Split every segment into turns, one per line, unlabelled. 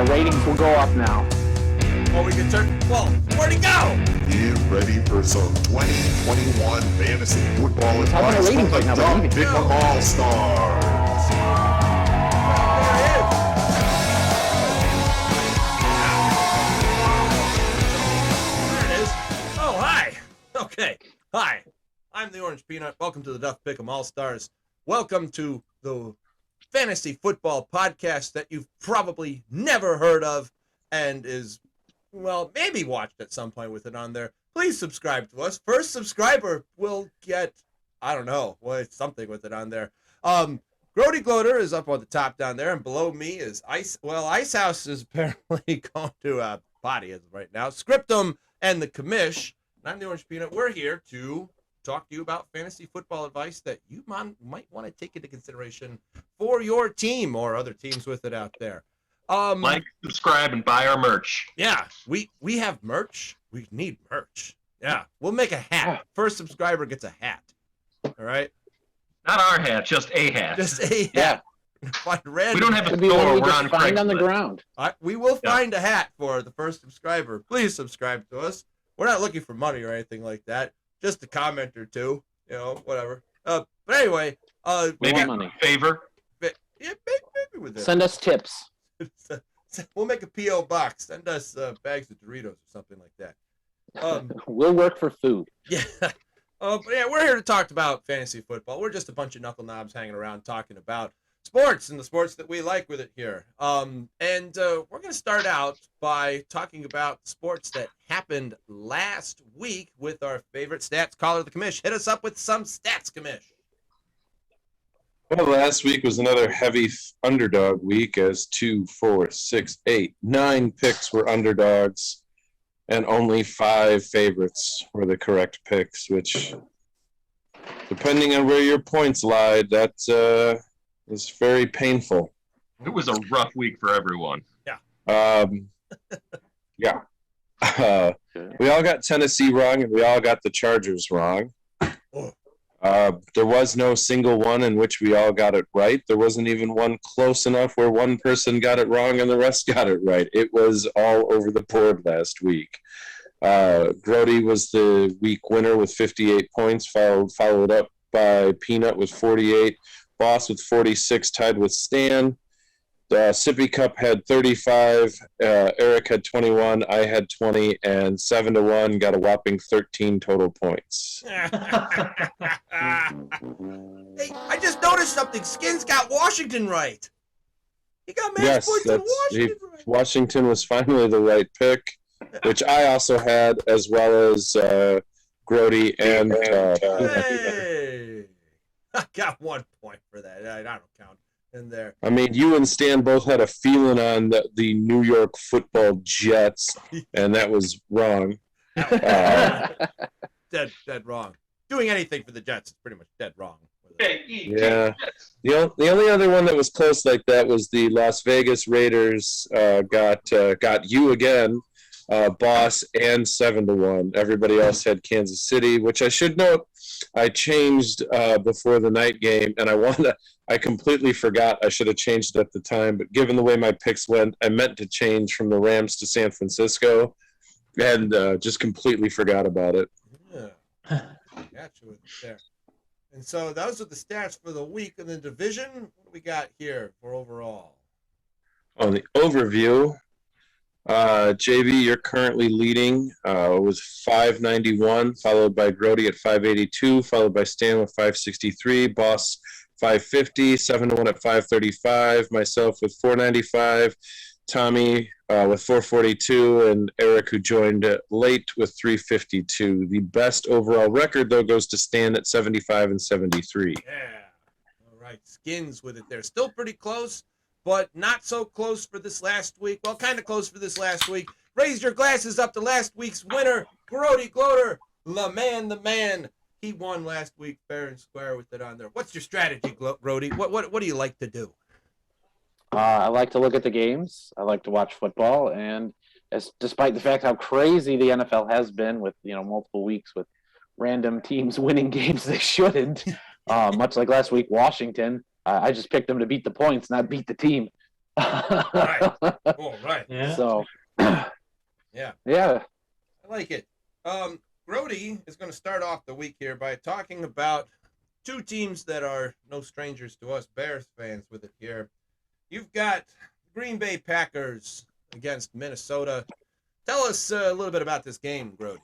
Our ratings will go up now.
Or we can turn. Well, where'd he go?
Get ready for some 2021 fantasy football advice from the Duff Pick'em Allstars.
There it is. Oh, hi. Okay. Hi. I'm the Orange Peanut. Welcome to the Duff Pick'em Allstars. Welcome to the fantasy football podcast that you've probably never heard of and is, well, maybe watched at some point with it on there. Please subscribe to us. First subscriber will get, I don't know, something with it on there. Grody Gloater is up on the top down there, and below me is Icehouse is apparently going to a body as of right now. Scriptum and the Commish. And I'm the Orange Peanut. We're here to talk to you about fantasy football advice that you might want to take into consideration for your team or other teams with it out there.
Like, subscribe, and buy our merch.
Yeah, we have merch. We need merch. Yeah, we'll make a hat. First subscriber gets a hat. All right?
Not our hat, just a hat.
Just a hat. Find random.
We don't have a
Could be one
store.
we
We're
just
on
find on the
Craigslist.
ground.
We will find a hat for the first subscriber. Please subscribe to us. We're not looking for money or anything like that. Just a comment or two. You know, whatever. But anyway.
Maybe
money.
a favor.
Yeah, maybe with it.
Send us tips.
We'll make a P.O. box. Send us bags of Doritos or something like that.
We'll work for food.
Yeah. But yeah, we're here to talk about fantasy football. We're just a bunch of knuckle knobs hanging around talking about sports and the sports that we like with it here. And we're going to start out by talking about sports that happened last week with our favorite stats caller, the Commish. Hit us up with some stats, Commish.
Well, last week was another heavy underdog week as 2, 4, 6, 8, 9 picks were underdogs and only 5 favorites were the correct picks, which, depending on where your points lied, that is very painful.
It was a rough week for everyone.
Yeah. We all got Tennessee wrong and we all got the Chargers wrong. There was no single one in which we all got it right. There wasn't even one close enough where one person got it wrong and the rest got it right. It was all over the board last week. Grody was the week winner with 58 points, followed up by Peanut with 48, Boss with 46, tied with Stan. Sippy Cup had 35, Eric had 21, I had 20, and 7-1 got a whopping 13 total points.
Hey, I just noticed something. Skinnnns got Washington right. He got match points in Washington right.
Washington was finally the right pick, which I also had, as well as Grody and
Hey, I got 1 point for that. I don't count in there.
I mean, you and Stan both had a feeling on the New York Football Jets, and that was wrong.
Dead wrong. Doing anything for the Jets is pretty much dead wrong.
Yeah. The only other one that was close like that was the Las Vegas Raiders got you again, Boss, and 7-1. Everybody else had Kansas City, which I should note I changed before the night game, and I completely forgot. I should have changed it at the time, but given the way my picks went, I meant to change from the Rams to San Francisco, and just completely forgot about it.
Yeah. Got you with it there. And so those are the stats for the week. In the division, what do we got here for overall?
On the overview, JB, you're currently leading with 591, followed by Grody at 582, followed by Stan with 563, Boss 550, 7-1 at 535, myself with 495, Tommy with 442, and Eric, who joined late, with 352. The best overall record, though, goes to Stan at 75 and 73.
Yeah. All right. Skinnnns with it there. Still pretty close, but not so close for this last week. Well, kind of close for this last week. Raise your glasses up to last week's winner, Grody Gloater, the man. He won last week fair and square with it on there. What's your strategy, Grody? What do you like to do?
I like to look at the games. I like to watch football, and despite the fact how crazy the NFL has been with multiple weeks with random teams winning games they shouldn't, much like last week Washington, I just picked them to beat the points, not beat the team.
Right. All right.
Yeah.
So,
Yeah.
yeah.
I like it. Grody is going to start off the week here by talking about two teams that are no strangers to us Bears fans with it here. You've got Green Bay Packers against Minnesota. Tell us a little bit about this game, Grody.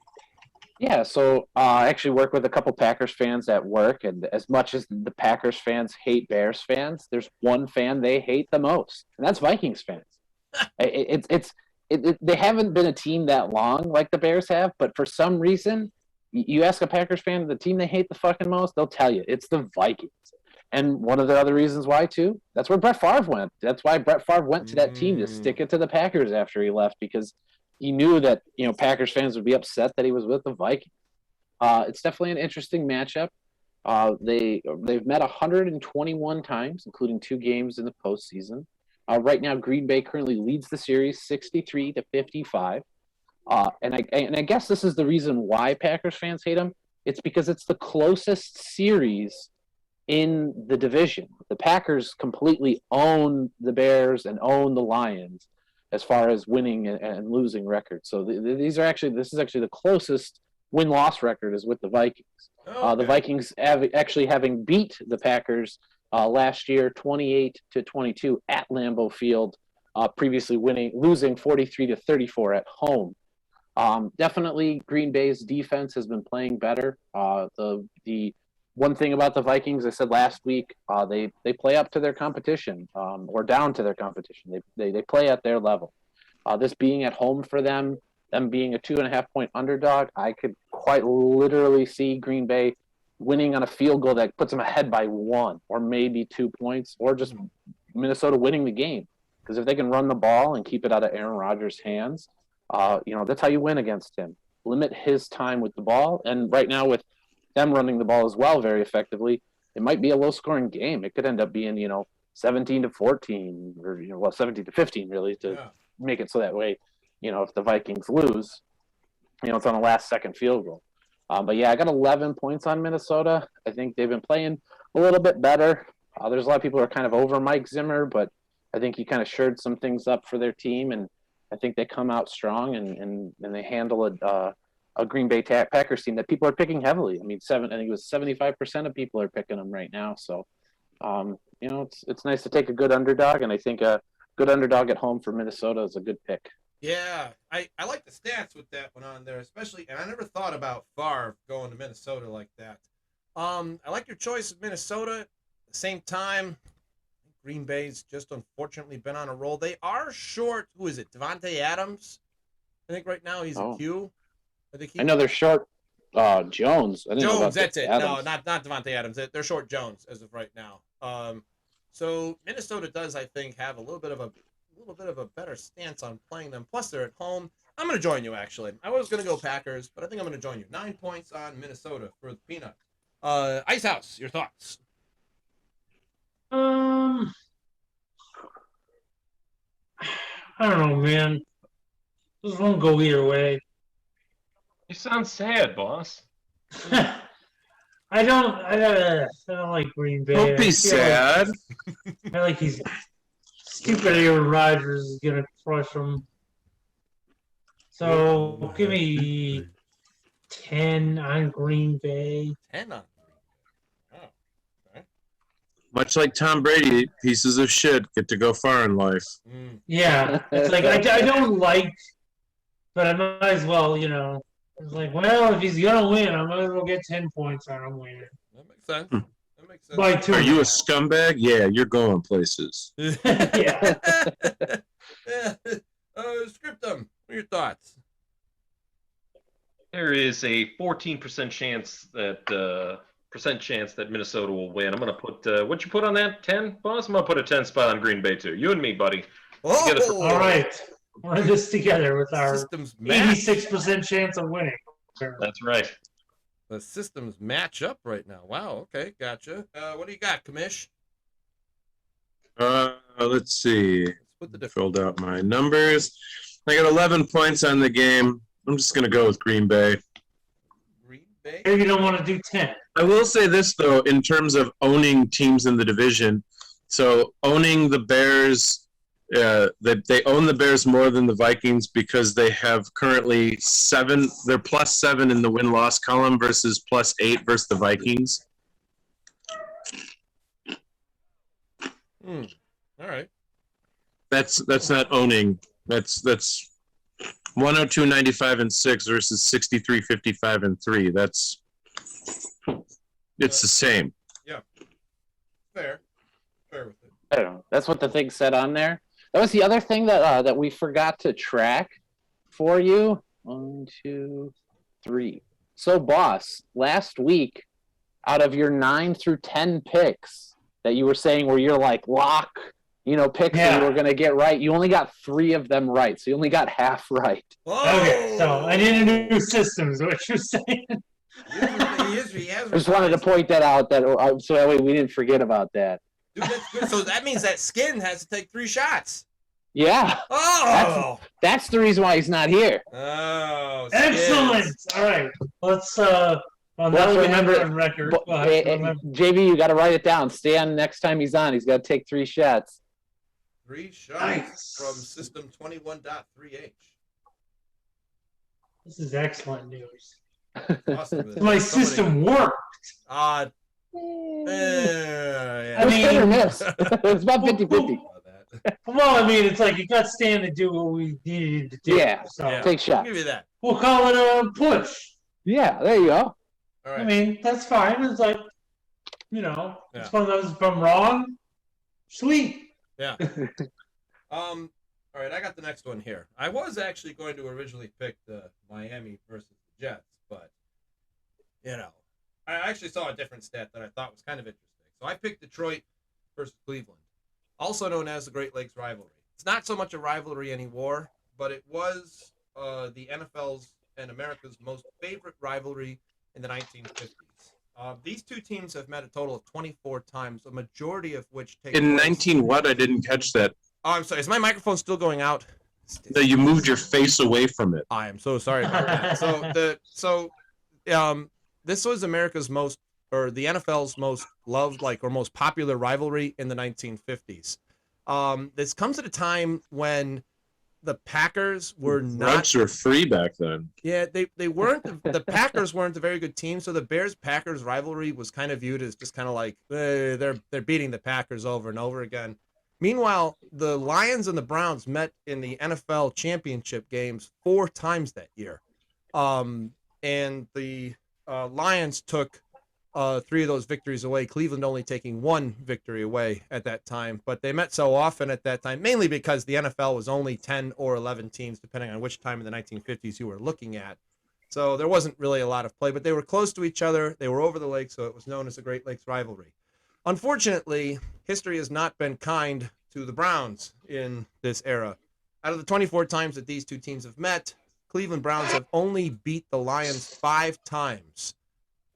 Yeah, so I actually work with a couple Packers fans at work, and as much as the Packers fans hate Bears fans, there's one fan they hate the most, and that's Vikings fans. They haven't been a team that long like the Bears have, but for some reason, you ask a Packers fan the team they hate the fucking most, they'll tell you it's the Vikings. And one of the other reasons why, too, that's where Brett Favre went. That's why Brett Favre went to that team to stick it to the Packers after he left, because he knew that Packers fans would be upset that he was with the Vikings. It's definitely an interesting matchup. They've met 121 times, including 2 games in the postseason. Right now, Green Bay currently leads the series 63-55. And I guess this is the reason why Packers fans hate them. It's because it's the closest series in the division. The Packers completely own the Bears and own the Lions as far as winning and losing records. So this is actually the closest win-loss record is with the Vikings.
Okay.
The Vikings actually having beat the Packers last year 28-22 at Lambeau Field, previously losing 43-34 at home. Definitely Green Bay's defense has been playing better. The one thing about the Vikings, I said last week, they play up to their competition, or down to their competition. They play at their level. This being at home for them being a 2.5-point underdog, I could quite literally see Green Bay winning on a field goal that puts them ahead by 1 or maybe 2 points, or just Minnesota winning the game. Because if they can run the ball and keep it out of Aaron Rodgers' hands, that's how you win against him. Limit his time with the ball, and right now with them running the ball as well very effectively, it might be a low-scoring game. It could end up being 17-14 or 17-15 really to make it so that way. If the Vikings lose, it's on a last-second field goal. But yeah, I got 11 points on Minnesota. I think they've been playing a little bit better. There's a lot of people who are kind of over Mike Zimmer, but I think he kind of shored some things up for their team, and I think they come out strong and they handle a Green Bay Packers team that people are picking heavily. I think it was 75% of people are picking them right now. So, it's nice to take a good underdog, and I think a good underdog at home for Minnesota is a good pick.
Yeah, I like the stats with that one on there, especially, and I never thought about Favre going to Minnesota like that. I like your choice of Minnesota. At the same time, Green Bay's just unfortunately been on a roll. They are short. Who is it? Devontae Adams. I think right now he's a Q.
I know they're short Jones.
Jones, that's it.
Adams.
No, not Devontae Adams. They're short Jones as of right now. So Minnesota does, I think, have a little bit of a better stance on playing them. Plus, they're at home. I'm going to join you, actually. I was going to go Packers, but I think I'm going to join you. 9 points on Minnesota for the Peanut. Icehouse, your thoughts?
I don't know, man. This won't go either way.
You sound sad, boss.
I don't like Green Bay.
Don't be sad.
I feel like he's stupid. Aaron Rodgers is gonna crush him. So give me 10 on Green Bay.
10 on Green Bay. Oh, okay.
Much like Tom Brady, pieces of shit get to go far in life.
Yeah, it's like I don't like, but I might as well, It's like, well, if he's gonna win, I might as well get 10 points on him winning.
That makes sense. That makes sense.
By 2.
Are you a scumbag? Yeah, you're going places.
Yeah.
Scriptum, what are your thoughts?
There is a 14% chance that Minnesota will win. I'm going to put what'd you put on that? 10, boss? I'm going to put a 10 spot on Green Bay too. You and me, buddy.
Oh,
all right. We're in this together with our
systems match.
86% chance of winning.
That's right.
The systems match up right now. Wow. Okay, gotcha. What do you got, Commish?
Let's see.
Let's put the difference.
Filled out my numbers. I got 11 points on the game. I'm just going to go with Green Bay.
Green Bay?
Maybe you don't want to do 10.
I will say this, though, in terms of owning teams in the division. So owning the Bears They own the Bears more than the Vikings because they have currently 7. They're +7 in the win-loss column versus +8 versus the Vikings.
All right.
That's not owning. That's 102, 95, and 6 versus 63, 55, and 3. It's the same.
Yeah. Fair with it.
I don't know. That's what the thing said on there. That was the other thing that we forgot to track for you. 1, 2, 3. So, boss, last week, out of your 9 through 10 picks that you were saying where you're like lock, picks that you were going to get right, you only got 3 of them right. So you only got half right.
Whoa!
Okay, so I need a new system is what you're saying.
I just wanted to point that out so that way we didn't forget about that.
Dude, that's good. So that means that Skinn has to take 3 shots.
Yeah.
Oh!
That's the reason why he's not here.
Oh,
Excellent. All right. Let's remember on record.
JV, you got to write it down. Stan, next time he's on, he's got to take 3 shots.
3 shots
Nice.
from System 21.3H.
This is excellent news.
Awesome.
My system worked.
Yeah.
I mean, hit or miss. It's about 50-50.
Well, I mean, it's like you got Stan to do what we needed to do.
Yeah,
so
take shots.
I'll give you that.
We'll call it a push.
Yeah, there you go.
All right.
I mean, that's fine. It's like, it's one of those, if I'm wrong, sweet.
Yeah. All right, I got the next one here. I was actually going to originally pick the Miami versus the Jets, but, I actually saw a different stat that I thought was kind of interesting. So I picked Detroit versus Cleveland, also known as the Great Lakes rivalry. It's not so much a rivalry anymore, but it was the NFL's and America's most favorite rivalry in the 1950s. These two teams have met a total of 24 times, a majority of which take
In
place.
19 what? I didn't catch that.
Oh, I'm sorry. Is my microphone still going out?
No, you moved your face away from it.
I am so sorry about that. This was America's most, or the NFL's most loved, or most popular rivalry in the 1950s. This comes at a time when the Packers were not.
Drugs were free back then.
Yeah, they weren't. The Packers weren't a very good team, so the Bears-Packers rivalry was kind of viewed as just kind of like they're beating the Packers over and over again. Meanwhile, the Lions and the Browns met in the NFL championship games 4 times that year, and the Lions took 3 of those victories away. Cleveland only taking 1 victory away at that time. But they met so often at that time, mainly because the NFL was only 10 or 11 teams, depending on which time in the 1950s you were looking at. So there wasn't really a lot of play, but they were close to each other. They were over the lake, so it was known as the Great Lakes rivalry. Unfortunately, history has not been kind to the Browns in this era. Out of the 24 times that these two teams have met, Cleveland Browns have only beat the Lions 5 times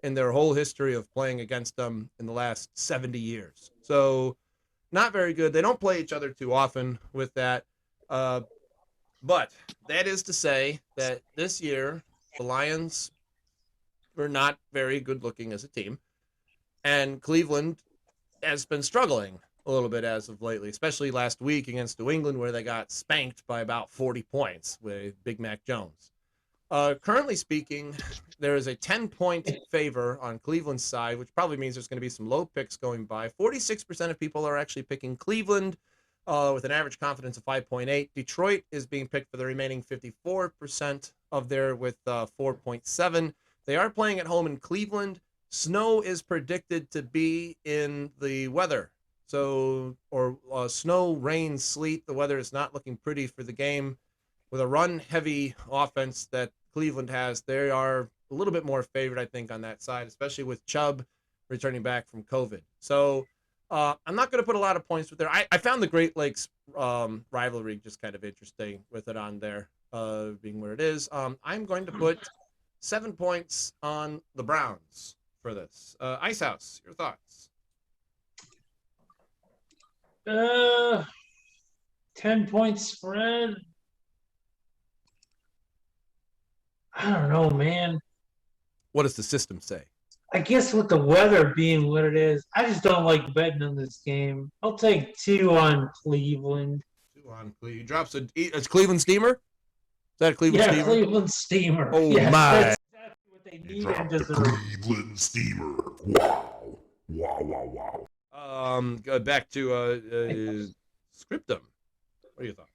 in their whole history of playing against them in the last 70 years. So not very good. They don't play each other too often with that. But that is to say that this year, the Lions were not very good looking as a team. And Cleveland has been struggling a little bit as of lately, especially last week against New England, where they got spanked by about 40 points with Big Mac Jones. Currently speaking, there is a 10-point favor on Cleveland's side, which probably means there's going to be some low picks going by. 46% of people are actually picking Cleveland with an average confidence of 5.8. Detroit is being picked for the remaining 54% of there with 4.7. They are playing at home in Cleveland. Snow is predicted to be in the weather. So, snow, rain, sleet. The weather is not looking pretty for the game. With a run-heavy offense that Cleveland has, they are a little bit more favored, I think, on that side, especially with Chubb returning back from COVID. So I'm not going to put a lot of points with there. I found the Great Lakes rivalry just kind of interesting with it on there being where it is. I'm going to put 7 points on the Browns for this. Icehouse, your thoughts?
10-point spread. I don't know, man.
What does the system say?
I guess with the weather being what it is, I just don't like betting on this game. I'll take 2 on Cleveland.
2 on, he drops it's Cleveland Steamer. Is that a Cleveland Steamer?
Cleveland Steamer.
Oh
yes,
my!
That's exactly what they
He
need
dropped
and
the
deserve.
Cleveland Steamer. Wow. Wow, wow, wow.
Go back to Scriptum. What are your thoughts?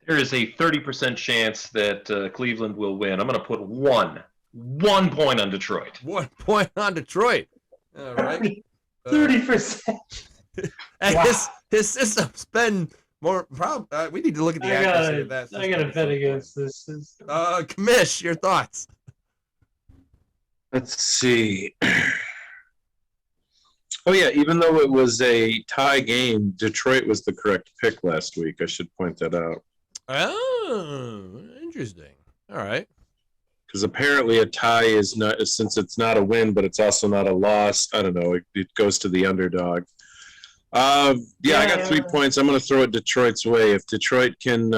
There is a 30% chance that Cleveland will win. I'm going to put one point on Detroit.
1 point on Detroit. All right.
30%.
And
Wow.
his system's been more. We need to look at the accuracy of that.
I got to bet against this.
Commish, your thoughts?
Let's see. Oh yeah, even though it was a tie game, Detroit was the correct pick last week. I should point that out.
Oh, interesting. All right.
Because apparently a tie is not, since it's not a win, but it's also not a loss. I don't know. It goes to the underdog. I got 3 points. I'm going to throw it Detroit's way. If Detroit can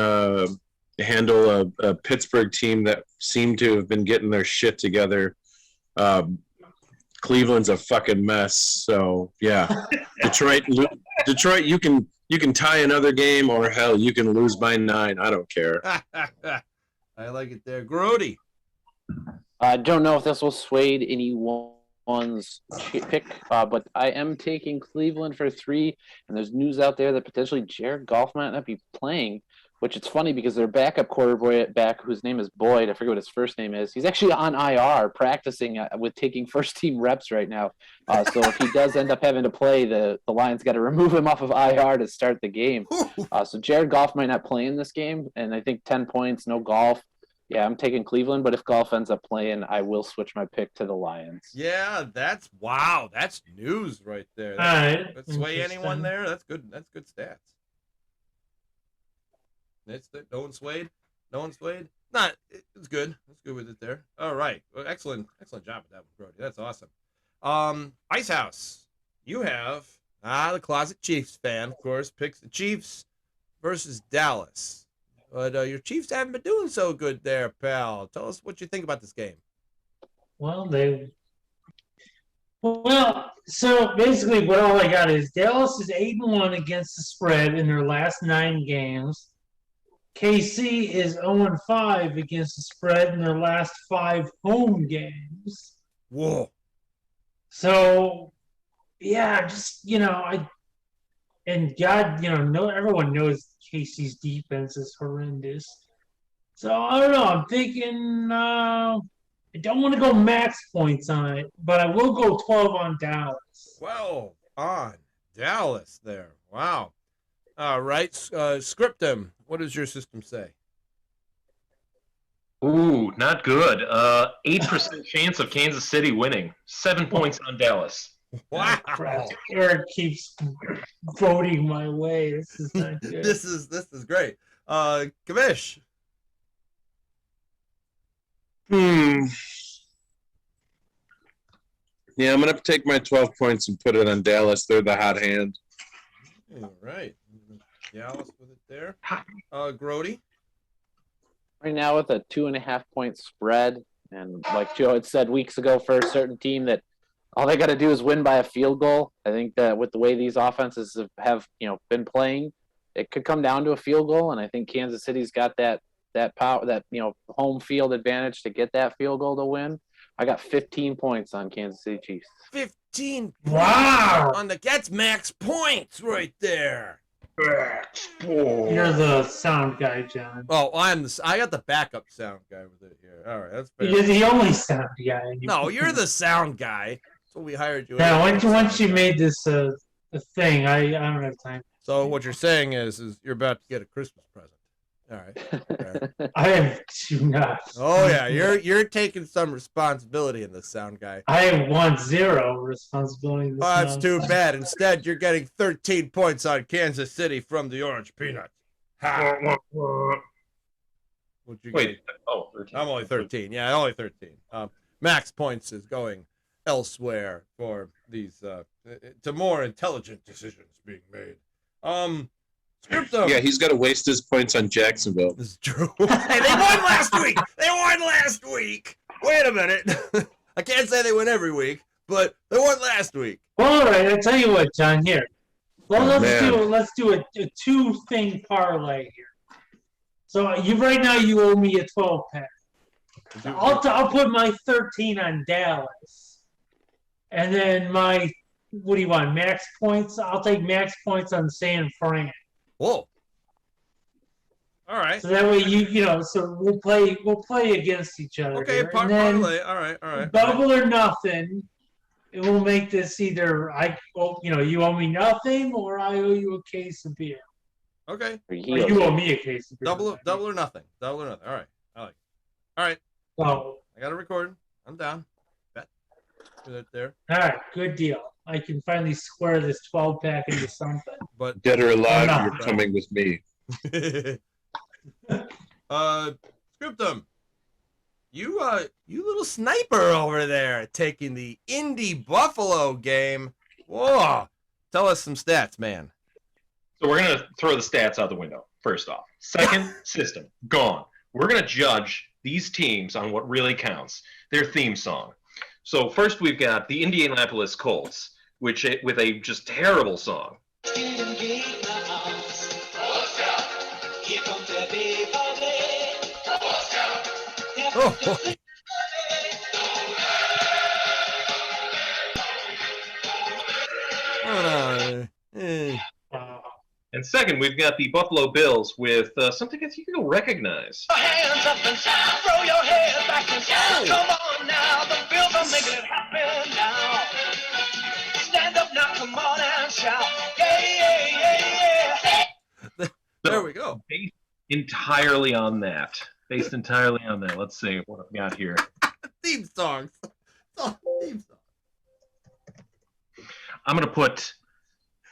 handle a Pittsburgh team that seemed to have been getting their shit together, Cleveland's a fucking mess. So yeah, Detroit, you can tie another game, or hell, you can lose by 9. I don't care.
I like it there, Grody.
I don't know if this will sway anyone's pick, but I am taking Cleveland for 3. And there's news out there that potentially Jared Goff might not be playing, which it's funny because their backup quarterback, whose name is Boyd, I forget what his first name is, he's actually on IR practicing with taking first-team reps right now. So if he does end up having to play, the Lions got to remove him off of IR to start the game. So Jared Goff might not play in this game, and I think 10 points, no Goff. Yeah, I'm taking Cleveland, but if Goff ends up playing, I will switch my pick to the Lions.
Yeah, that's news right there.
All right.
Let's sway anyone there. That's good. That's good stats. No one swayed. Not. It's good. That's good with it there. All right. Well, excellent job with that one, Brody. That's awesome. Icehouse, you have the closet Chiefs fan, of course, picks the Chiefs versus Dallas. But your Chiefs haven't been doing so good there, pal. Tell us what you think about this game.
Well, so basically what all I got is Dallas is 8-1 against the spread in their last 9 games. KC is 0-5 against the spread in their last 5 home games.
Whoa.
So, yeah, everyone knows KC's defense is horrendous. So, I don't know. I'm thinking I don't want to go max points on it, but I will go 12 on Dallas.
12 on Dallas there. Wow. All right. Scriptum, what does your system say?
Ooh, not good. 8% chance of Kansas City winning. 7 points on Dallas.
Wow.
Crap. Eric keeps voting my way. This is not good.
This is great. Commish.
Yeah, I'm going to take my 12 points and put it on Dallas. They're the hot hand.
All right. Dallas with it there. Grody.
Right now with a 2.5 point spread, and like Joe had said weeks ago, for a certain team that all they got to do is win by a field goal. I think that with the way these offenses have been playing, it could come down to a field goal, and I think Kansas City's got that power, that home field advantage to get that field goal to win. I got 15 points on Kansas City Chiefs.
15
Wow.
on that's max points right there.
You're the sound guy, John.
Oh, I got the backup sound guy with it here. All right, that's fair.
You're the only sound guy.
No, you're the sound guy. That's what we hired you.
Yeah, once you made this a thing, I don't have time.
So what you're saying is you're about to get a Christmas present. All right. Fair.
I do not.
Oh yeah, you're taking some responsibility in this, sound guy.
I want 0 responsibility. In this
Oh, that's too
nonsense.
bad. Instead, you're getting 13 points on Kansas City from the Orange Peanut. Ha. What'd you
Wait.
get?
Oh, 13.
I'm only 13. Yeah, only 13. Max points is going elsewhere for these to more intelligent decisions being made. Scriptum.
Yeah, he's got to waste his points on Jacksonville.
This is true. Hey, they won last week. Wait a minute. I can't say they win every week, but they won last week.
Well, all right, I'll tell you what, John. Here, Well,
man.
let's do a two-thing parlay here. So right now you owe me a 12-pack. I'll put my 13 on Dallas, and then what do you want? Max points? I'll take max points on San Fran.
Whoa. All right.
So that way so we'll play against each other.
Okay,
here. And then
parlay. All right.
double or nothing. It will make this either you owe me nothing, or I owe you a case of beer.
Okay.
Or you owe me a case of beer.
Double or nothing. All right. I like it. All right.
Oh,
I got it recorded. I'm down. Bet. Put it there.
all right, good deal. I can finally square this 12-pack into something.
But
Dead or alive,
No.
you're coming with me.
Scriptum, you little sniper over there taking the Indy Buffalo game. Whoa. Tell us some stats, man.
So we're going to throw the stats out the window, first off. Second, system, gone. We're going to judge these teams on what really counts, their theme song. So first we've got the Indianapolis Colts, with a just terrible song.
Oh.
And second, we've got the Buffalo Bills with something that you'll recognize.
Hands up and shout, throw your head back and shout. Come on now, the Bills are making it happen now. Stand up now, come on and shout. Yeah.
There we go.
Based entirely on that. Let's see what I've got here.
Theme songs. Theme song.
I'm going to put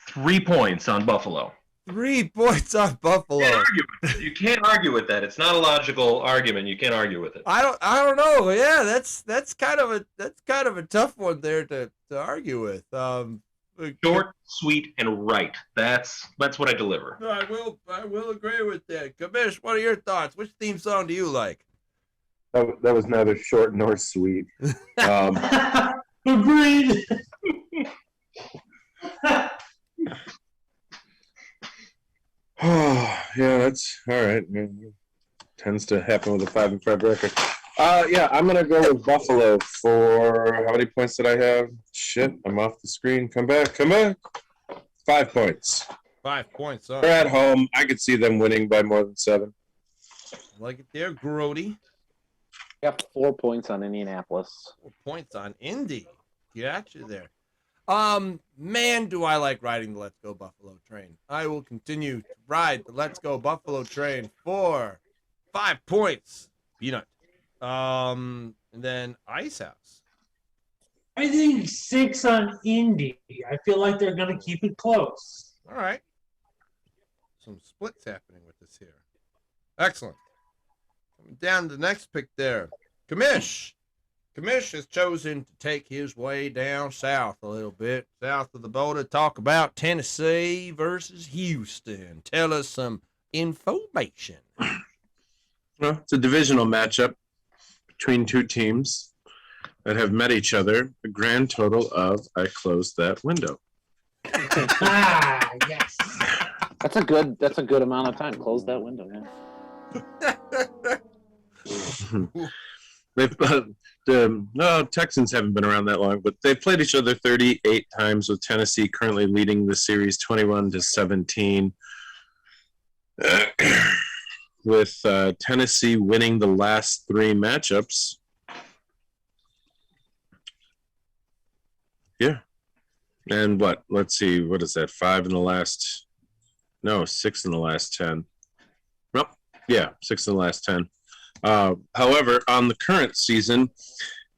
3 points on Buffalo.
3 points on Buffalo.
You can't argue with that. It's not a logical argument. You can't argue with it.
I don't know. Yeah, that's kind of a tough one there to argue with.
Short, sweet, and right. That's what I deliver.
I will agree with that. Commish, what are your thoughts? Which theme song do you like?
That was neither short nor sweet.
Agreed.
Yeah, that's all right. Tends to happen with a 5-5 record. Yeah, I'm gonna go with Buffalo for how many points did I have? Shit, I'm off the screen. Come back. 5 points.
5 points.
They're at home. I could see them winning by more than 7.
Like it there, Grody.
Got 4 points on Indianapolis.
4 points on Indy. Got you there. Man, do I like riding the Let's Go Buffalo train. I will continue to ride the Let's Go Buffalo train for 5 points. Peanut. And then Icehouse.
I think 6 on Indy. I feel like they're going to keep it close.
All right. Some splits happening with this here. Excellent. Coming down to the next pick there. Commish. Commish has chosen to take his way down south a little bit, south of the border, talk about Tennessee versus Houston. Tell us some information.
Well, it's a divisional matchup between two teams that have met each other. A grand total of I closed that window.
Yes.
That's a good amount of time. Close that window, yeah.
The Texans haven't been around that long, but they've played each other 38 times, with Tennessee currently leading the series 21-17. With Tennessee winning the last 3 matchups. Yeah. And what? Let's see. What is that? 6 in the last 10. Well, yeah, 6 in the last 10. However, on the current season,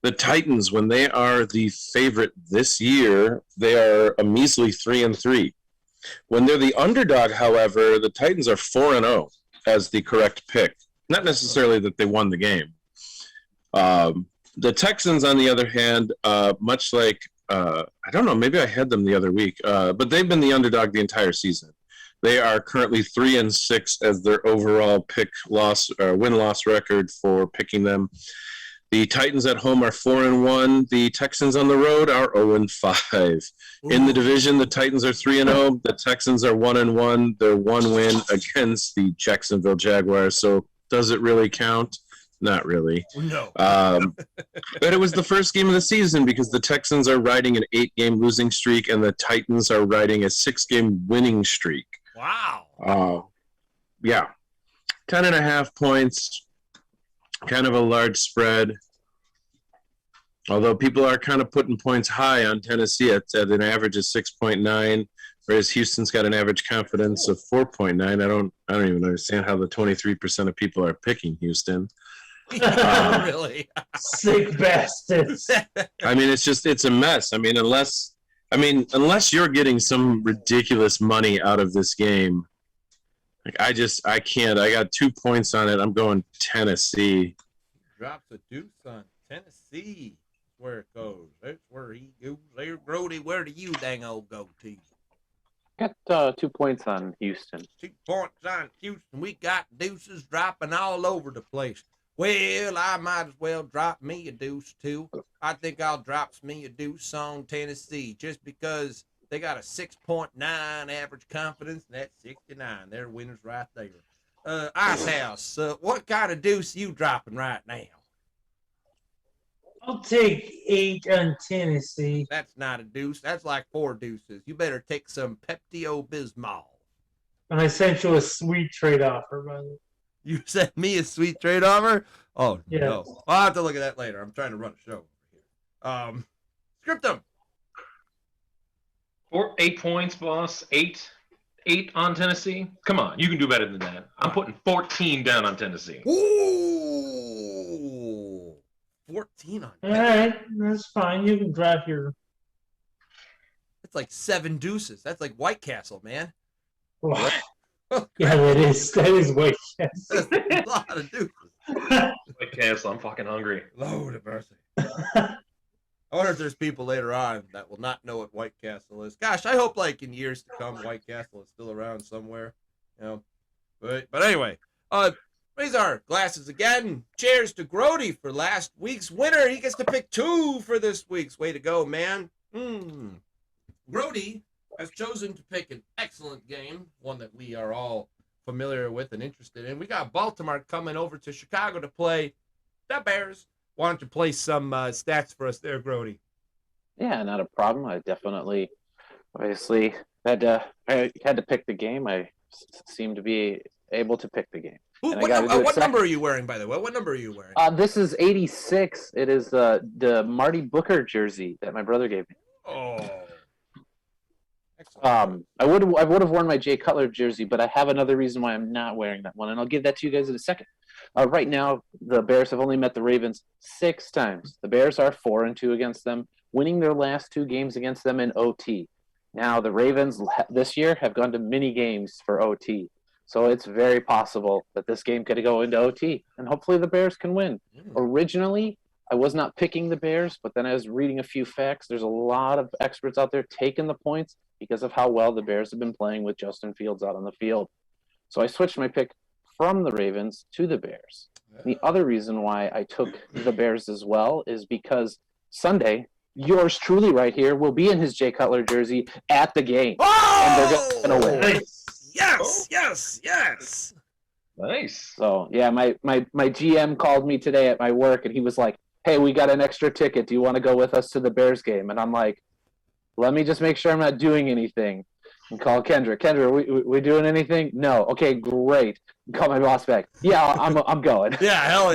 the Titans, when they are the favorite this year, they are a measly 3-3. When they're the underdog, however, the Titans are 4-0 as the correct pick. Not necessarily that they won the game. The Texans, on the other hand, much like I don't know, maybe I had them the other week, but they've been the underdog the entire season. They are currently 3-6 as their overall win-loss record for picking them. The Titans at home are 4-1. The Texans on the road are 0-5. In the division, the Titans are 3-0. The Texans are 1-1. They're one win against the Jacksonville Jaguars. So does it really count? Not really.
No.
But it was the first game of the season because the Texans are riding an 8-game losing streak and the Titans are riding a 6-game winning streak.
Wow.
Yeah. 10.5 points. Kind of a large spread. Although people are kind of putting points high on Tennessee at an average of 6.9, whereas Houston's got an average confidence of 4.9. I don't even understand how the 23% of people are picking Houston.
Really?
Sick bastards.
I mean, it's a mess. I mean, unless you're getting some ridiculous money out of this game, like I can't. I got 2 points on it. I'm going Tennessee.
Drops a deuce on Tennessee. Where it goes. That's where he goes. There, Grody. Where do you dang old go to?
Got 2 points on Houston.
2 points on Houston. We got deuces dropping all over the place. Well, I might as well drop me a deuce too. I think I'll drop me a deuce on Tennessee just because they got a 6.9 average confidence, and that's 69. They're winners right there. Icehouse, what kind of deuce you dropping right now?
I'll take 8 on Tennessee.
That's not a deuce. That's like 4 deuces. You better take some Pepto-Bismol.
And I sent you a sweet trade offer, by the way.
You sent me a sweet trade offer? Oh,
Yeah.
no. I'll have to look at that later. I'm trying to run a show over here. Scriptum.
8 points, boss. Eight on Tennessee. Come on, you can do better than that. I'm putting 14 down on Tennessee.
Ooh. 14 on
All right, that's fine. You can drop your.
That's like 7 deuces. That's like White Castle, man.
Yeah, that is White
That's
Castle.
a lot of deuces.
White Castle, I'm fucking hungry.
Lord of mercy. I wonder if there's people later on that will not know what White Castle is. Gosh, I hope like in years to come, White Castle is still around somewhere. You know, but anyway, raise our glasses again. Cheers to Grody for last week's winner. He gets to pick 2 for this week's. Way to go, man. Grody has chosen to pick an excellent game, one that we are all familiar with and interested in. We got Baltimore coming over to Chicago to play the Bears. Why don't you play some stats for us there, Grody?
Yeah, not a problem. I definitely, obviously, I had to pick the game. I seem to be able to pick the game.
Ooh, what number are you wearing, by the way? What number are you wearing?
This is 86. It is the Marty Booker jersey that my brother gave me.
Oh. Excellent.
I would have worn my Jay Cutler jersey, but I have another reason why I'm not wearing that one, and I'll give that to you guys in a second. Right now, the Bears have only met the Ravens 6 times. The Bears are 4-2 against them, winning their last 2 games against them in OT. Now, the Ravens this year have gone to mini games for OT, so it's very possible that this game could go into OT, and hopefully the Bears can win. Originally, I was not picking the Bears, but then I was reading a few facts. There's a lot of experts out there taking the points because of how well the Bears have been playing with Justin Fields out on the field. So I switched my pick from the Ravens to the Bears. The other reason why I took the Bears as well is because Sunday, yours truly right here will be in his Jay Cutler jersey at the game.
Oh!
And they're going to win.
Yes.
Nice.
So, yeah, my GM called me today at my work, and he was like, hey, we got an extra ticket. Do you want to go with us to the Bears game? And I'm like, let me just make sure I'm not doing anything. And call Kendra. Kendra, we doing anything? No. Okay, great. Call my boss back. Yeah, I'm going.
Yeah, hell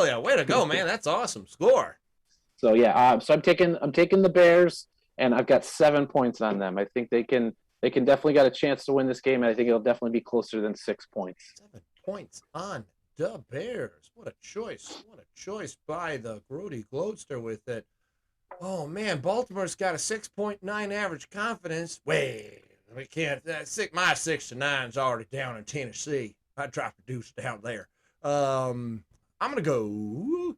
yeah. Way to go, man. That's awesome. Score.
So yeah, so I'm taking the Bears, and I've got 7 points on them. I think they can definitely got a chance to win this game, and I think it'll definitely be closer than 6 points.
7 points on the Bears. What a choice. What a choice by the Grody Glodster with it. Oh man, Baltimore's got a 6.9 average confidence. Wait, we can't. My 6 to 9 is already down in Tennessee. I dropped a deuce down there. I'm gonna go.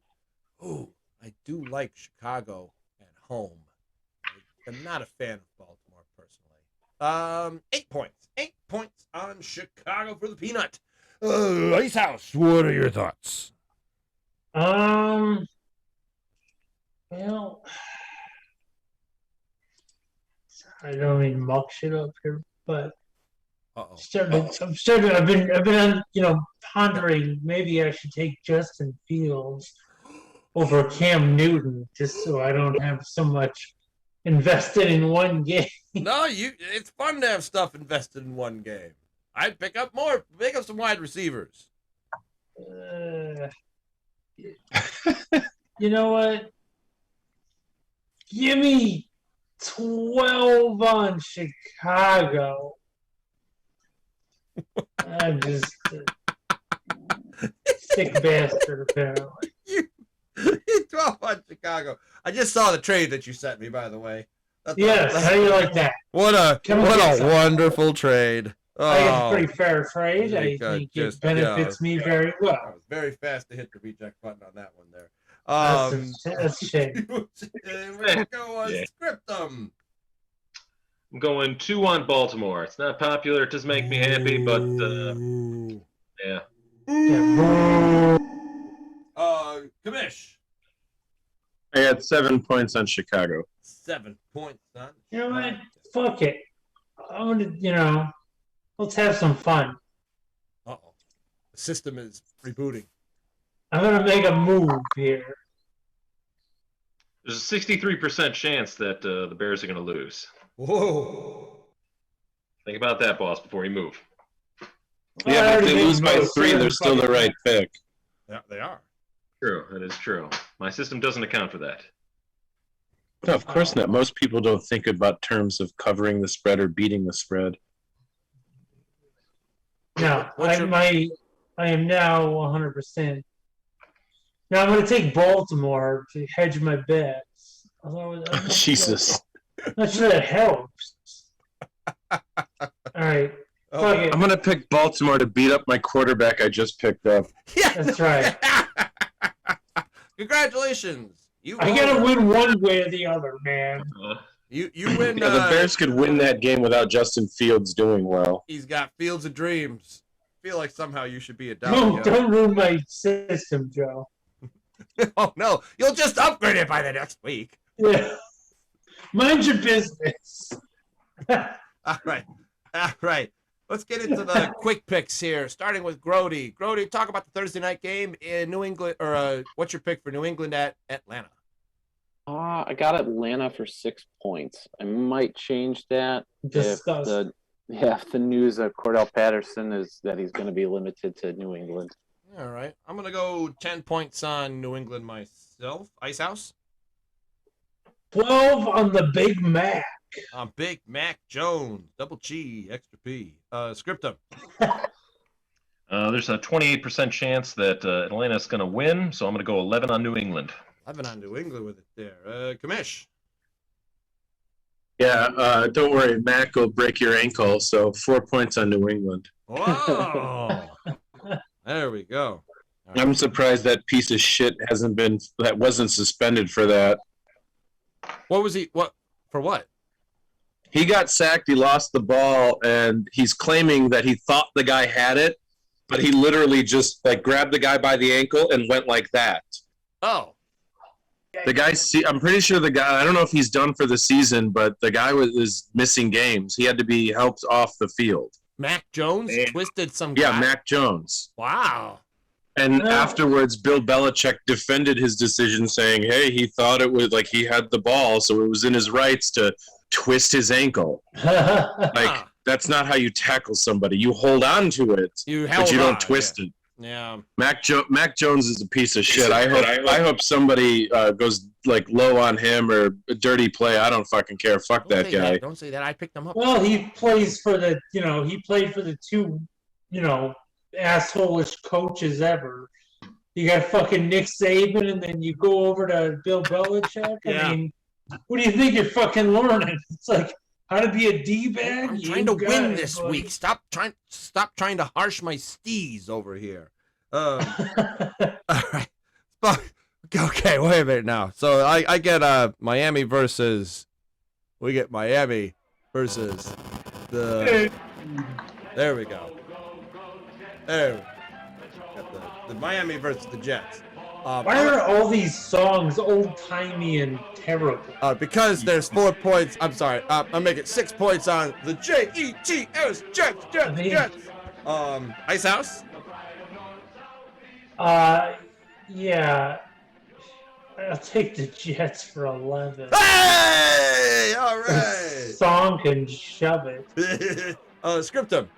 Oh, I do like Chicago at home. I'm not a fan of Baltimore personally. 8 points. 8 points on Chicago for the Peanut. Icehouse, what are your thoughts?
Well, I don't mean to muck shit up here, but
Uh-oh.
I've been, pondering maybe I should take Justin Fields over Cam Newton just so I don't have so much invested in one game.
No, it's fun to have stuff invested in one game. I'd pick up some wide receivers.
You know what? Give me 12 on Chicago. I'm just a sick bastard, apparently.
You 12 on Chicago. I just saw the trade that you sent me, by the way.
Yes, how do you like that?
What a wonderful trade.
I think it's a pretty fair trade. I think
just-
it benefits me very well.
I was very fast to hit the reject button on that one there.
That's a shame.
Let's go on Scriptum.
I'm going 2 on Baltimore. It's not popular. It does make me happy, but yeah.
Commish.
I had 7 points on Chicago.
7 points, son.
You know what? Fuck it. I'm gonna, let's have some fun.
Uh-oh. The system is rebooting.
I'm gonna make a move here.
There's a 63% chance that the Bears are going to lose.
Whoa.
Think about that, boss, before you move.
Yeah, but if they lose by 3, they're still the right pick.
Yeah, they are.
True, that is true. My system doesn't account for that.
No, of course not. Most people don't think about terms of covering the spread or beating the spread.
No, I am now 100%. Now I'm going to take Baltimore to hedge my bets.
Jesus.
Not sure that helps. All right. Fuck it.
I'm going to pick Baltimore to beat up my quarterback I just picked up.
Yeah,
That's right.
Congratulations.
I got to win one way or the other, man.
You win.
Yeah, the Bears could win that game without Justin Fields doing well.
He's got Fields of Dreams. I feel like somehow you should be a down.
Don't ruin my system, Joe.
Oh, no. You'll just upgrade it by the next week.
Yeah. Mind your business.
All right. Let's get into the quick picks here, starting with Grody. Grody, talk about the Thursday night game in New England, or what's your pick for New England at Atlanta?
I got Atlanta for 6 points. I might change that if the news of Cordell Patterson is that he's going to be limited to New England.
All right. I'm going to go 10 points on New England myself. Icehouse?
12 on the Big Mac.
On Big Mac Jones. Double G, extra P. Scriptum.
There's a 28% chance that Atlanta's going to win, so I'm going to go 11 on New England.
11 on New England with it there. Commish.
Yeah, don't worry. Mac will break your ankle, so 4 points on New England.
Whoa. There we go.
Right. I'm surprised that piece of shit wasn't suspended for that.
What was he? What? For what?
He got sacked, he lost the ball, and he's claiming that he thought the guy had it, but he literally just grabbed the guy by the ankle and went like that.
Oh.
The guy, I'm pretty sure the guy, I don't know if he's done for the season, but the guy was missing games. He had to be helped off the field.
Mac Jones twisted some guy?
Yeah, Mac Jones.
Wow.
And afterwards, Bill Belichick defended his decision, saying, hey, he thought it was he had the ball, so it was in his rights to twist his ankle. That's not how you tackle somebody. You hold on to it, but you don't twist it.
Yeah.
Mac Jones is a piece of shit. I hope somebody goes low on him or a dirty play. I don't fucking care. Fuck that guy.
Don't say that. I picked him up.
Well, he plays for the he played for the two asshole-ish coaches ever. You got fucking Nick Saban, and then you go over to Bill Belichick.
Yeah.
I mean, what do you think you're fucking learning? It's like how to be a D-bag.
I'm trying to win this week. Stop trying to harsh my steez over here. All right. Okay, wait a minute now. So I get Miami versus. We get Miami versus the. There we go. There. Got the Miami versus the Jets.
Why are all these songs old-timey and terrible?
Because there's 4 points. I'm sorry. I'm making 6 points on the Jets. Jets. Icehouse.
Yeah. I'll take the Jets for 11.
Hey! All right.
Song can shove it.
Scriptum.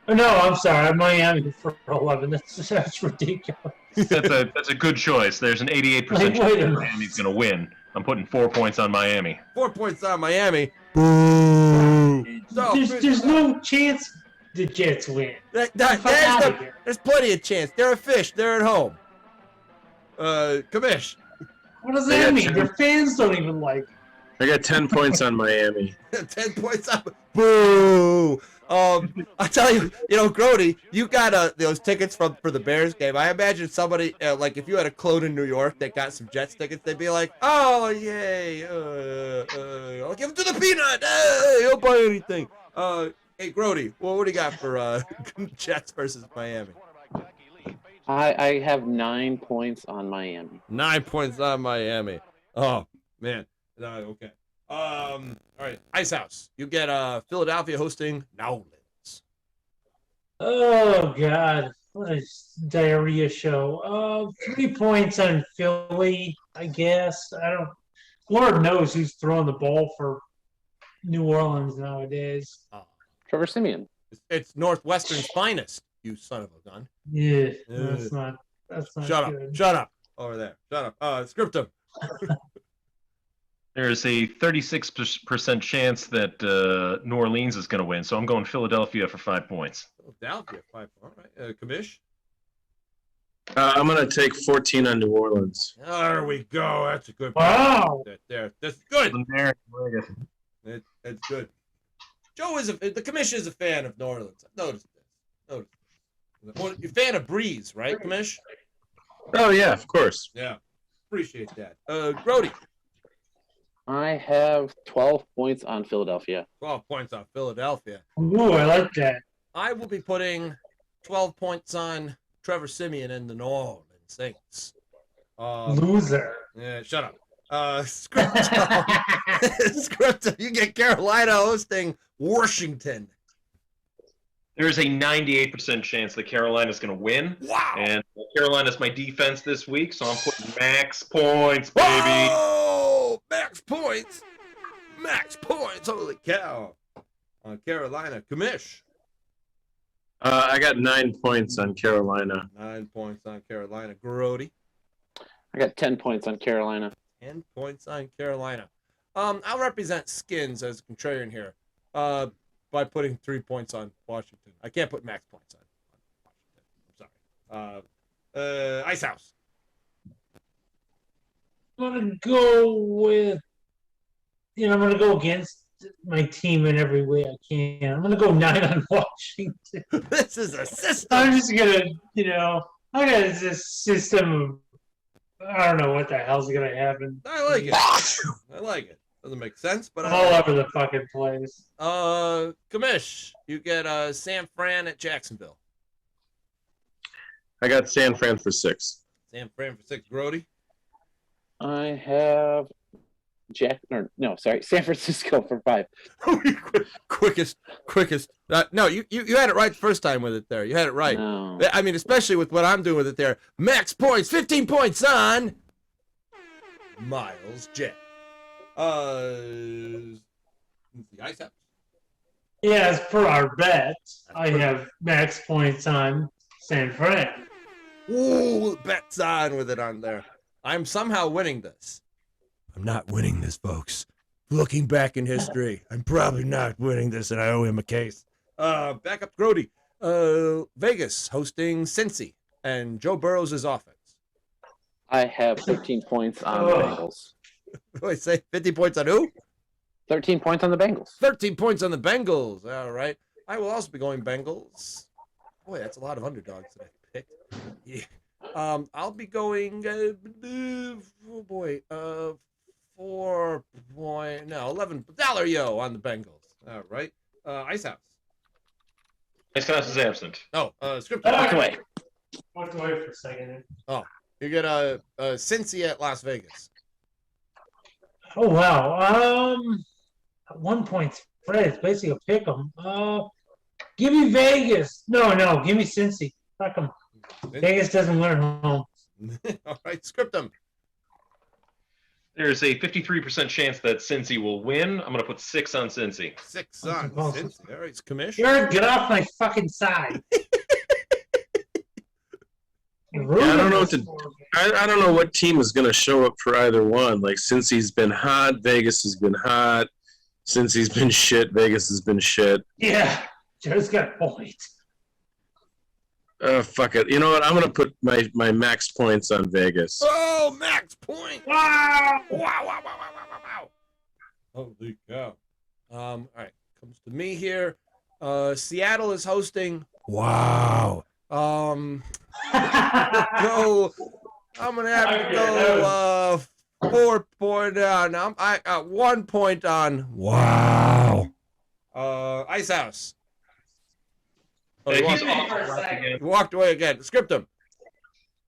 Oh, no, I'm sorry. Miami for 11. That's ridiculous.
That's a good choice. There's an 88%
Like,
chance
wait a
that
minute.
Miami's going to win. I'm putting 4 points on Miami.
4 points on Miami. Boo.
There's no chance the Jets win.
There's plenty of chance. They're a fish. They're at home. Commish.
What does that mean? Their fans don't even like it.
I got 10 points on Miami.
10 points up. Boo! I tell you, Grody, you got those tickets for the Bears game. I imagine somebody, like if you had a clone in New York that got some Jets tickets, they'd be like, oh, yay, I'll give them to the Peanut. Hey, he'll buy anything. Hey, Grody, what do you got for Jets versus Miami?
I have 9 points on Miami.
9 points on Miami. Oh, man. Okay. All right. Icehouse. You get Philadelphia hosting New Orleans.
Oh, God. What a diarrhea show. 3 points on Philly, I guess. Lord knows who's throwing the ball for New Orleans nowadays.
Trevor Siemian.
It's Northwestern's finest, you son of a gun.
Yeah, that's not
Shut
good.
up. Shut up. Over there. Shut up. Scriptum.
There's a 36% chance that New Orleans is going to win, so I'm going Philadelphia for 5 points.
Philadelphia, 5. All right. Commish?
I'm going to take 14 on New Orleans.
There we go. That's a good
Wow.
There. That's good. It's good. The Commish is a fan of New Orleans. I've noticed this. Well, you're a fan of Breeze, right, Commish?
Oh, yeah, of course.
Yeah. Appreciate that. Grody.
I have 12 points on Philadelphia.
12 points on Philadelphia.
Ooh, I like that.
I will be putting 12 points on Trevor Siemian and the New Orleans Saints.
Loser.
Yeah, shut up. Scriptum. Scriptum. You get Carolina hosting Washington.
There's a 98% chance that Carolina's going to win.
Wow.
And Carolina's my defense this week, so I'm putting max points, baby.
Oh, max points. Max points. Holy cow. On Carolina. Commish.
I got 9 points on Carolina.
9 points on Carolina. Grody.
I got 10 points on Carolina.
10 points on Carolina. I'll represent Skinnnns as a contrarian here by putting 3 points on Washington. I can't put max points on Washington. I'm sorry. Icehouse.
I'm going to go with, I'm going to go against my team in every way I can. I'm going to go 9 on Washington.
This is a system.
I'm just going to, I got this system of, I don't know what the hell's going to happen.
I like it. I like it. Doesn't make sense, but
I'm all over the fucking place.
Commish, you get San Fran at Jacksonville.
I got San Fran for 6.
San Fran for 6. Grody.
I have San Francisco for 5.
quickest. No, you had it right the first time with it there. You had it right.
No.
I mean, especially with what I'm doing with it there. Max points, 15 points on Miles Jet. The Icehouse.
Yeah, as per our bet, I have max points on San Fran.
Ooh, bet's on with it on there. I'm somehow winning this. I'm not winning this, folks. Looking back in history, I'm probably not winning this, and I owe him a case. Back up to Grody. Vegas hosting Cincy and Joe Burrow's offense.
I have 13 points on the Bengals.
What do I say? 50 points on who?
13 points on the Bengals.
13 points on the Bengals. All right. I will also be going Bengals. Boy, that's a lot of underdogs that I picked. Yeah. I'll be going, 11 $1 on the Bengals. All right. Icehouse.
Icehouse is absent.
Oh, Scriptum.
Ah!
Walk away.
Walked away for a second.
Oh, You get a Cincy at Las Vegas.
Oh wow. 1 point spread. It's basically a pick 'em. Give me Vegas. No, give me Cincy. Fuck 'em. Vegas doesn't win at home.
All right, Scriptum.
There's a 53% chance that Cincy will win. I'm going to put 6 on Cincy.
6 on Cincy. All right, it's Commish.
Jared, get off my fucking side.
Yeah, I don't know I don't know what team is going to show up for either one. Like, since he's been hot, Vegas has been hot. Since he's been shit, Vegas has been shit.
Yeah, Jared's got a point.
Fuck it. You know what? I'm going to put my max points on Vegas.
Oh, max point.
Wow.
Wow. Holy cow. All right, comes to me here. Seattle is hosting. Wow. I'm gonna have to go 4 point down. I got 1 point on. Wow. Icehouse. Oh, he walked away again. Scriptum.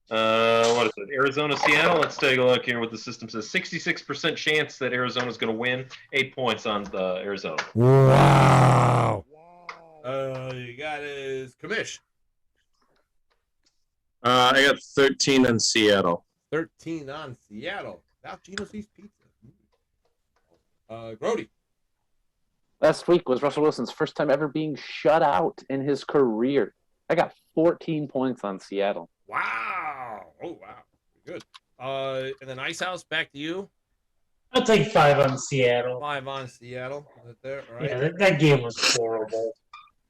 What is it? Arizona, Seattle. Let's take a look here. What the system says: 66% chance that Arizona's going to win. 8 points on the Arizona.
Wow. You got his Commish.
I got 13 on Seattle.
13 on Seattle. Now Gino's East Pizza. Grody.
Last week was Russell Wilson's first time ever being shut out in his career. I got 14 points on Seattle.
Wow. Oh, wow. Good. And then Icehouse, back to you.
I'll take 5 on Seattle.
5 on Seattle. Is it there? All right.
Yeah, that game was horrible.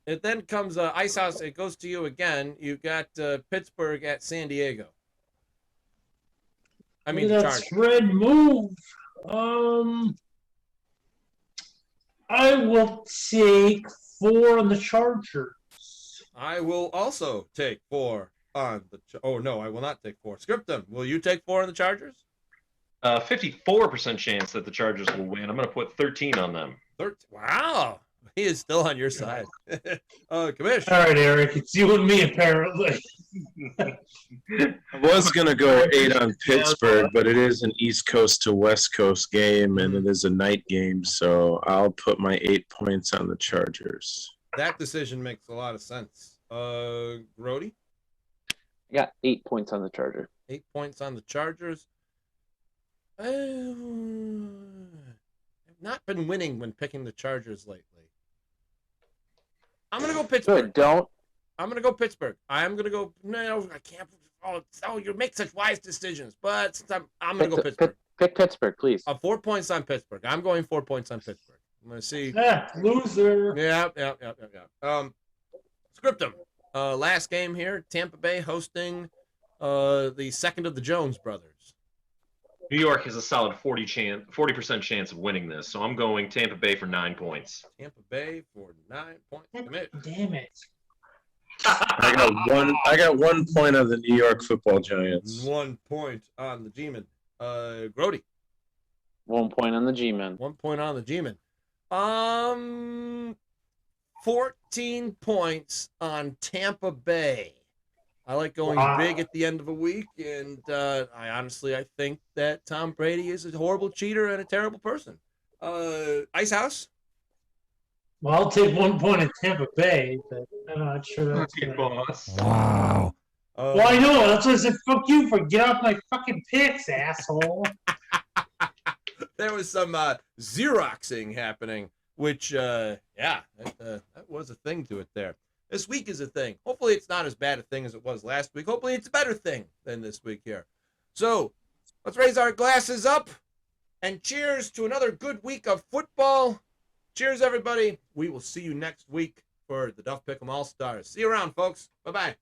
It then comes Icehouse. It goes to you again. You got Pittsburgh at San Diego. I mean,
that spread move. I will take 4 on the Chargers.
I will also take 4 on the. Oh no, I will not take 4. Scriptum, will you take 4 on the Chargers?
54% chance that the Chargers will win. I'm going to put 13 on them.
13. Wow, he is still on your side. Commish.
All right, Eric, it's you and me apparently.
I was going to go 8 on Pittsburgh, but it is an East Coast to West Coast game, and it is a night game, so I'll put my 8 points on the Chargers.
That decision makes a lot of sense. Grody?
I got 8 points on the Charger.
8 points on the Chargers. I've not been winning when picking the Chargers lately. I'm going to go Pittsburgh.
Good,
I'm going to go Pittsburgh. I'm going to go. No, I can't. Oh, you make such wise decisions. But since I'm going to go Pittsburgh.
Pick Pittsburgh, please.
4 points on Pittsburgh. I'm going 4 points on Pittsburgh. I'm going to see.
Loser.
Yeah. Scriptum. Last game here. Tampa Bay hosting the second of the Jones brothers.
New York has a solid 40% chance of winning this, so I'm going Tampa Bay for 9 points.
Tampa Bay for 9 points.
Damn it.
I got 1 point on the New York Football Giants.
1 point on the G-Men. Grody.
1 point on the G-Men.
1 point on the G-Men. 14 points on Tampa Bay. I like going big at the end of a week, and I think that Tom Brady is a horrible cheater and a terrible person. Icehouse?
Well, I'll take 1 point at Tampa Bay, but I'm not sure that's
Okay,
gonna...
boss.
Wow.
Well, I know. That's why I said, fuck you for get off my fucking picks, asshole.
There was some Xeroxing happening, which, that was a thing to it there. This week is a thing. Hopefully it's not as bad a thing as it was last week. Hopefully it's a better thing than this week here. So let's raise our glasses up and cheers to another good week of football. Cheers, everybody. We will see you next week for the Duff Pick'em All-Stars. See you around, folks. Bye-bye.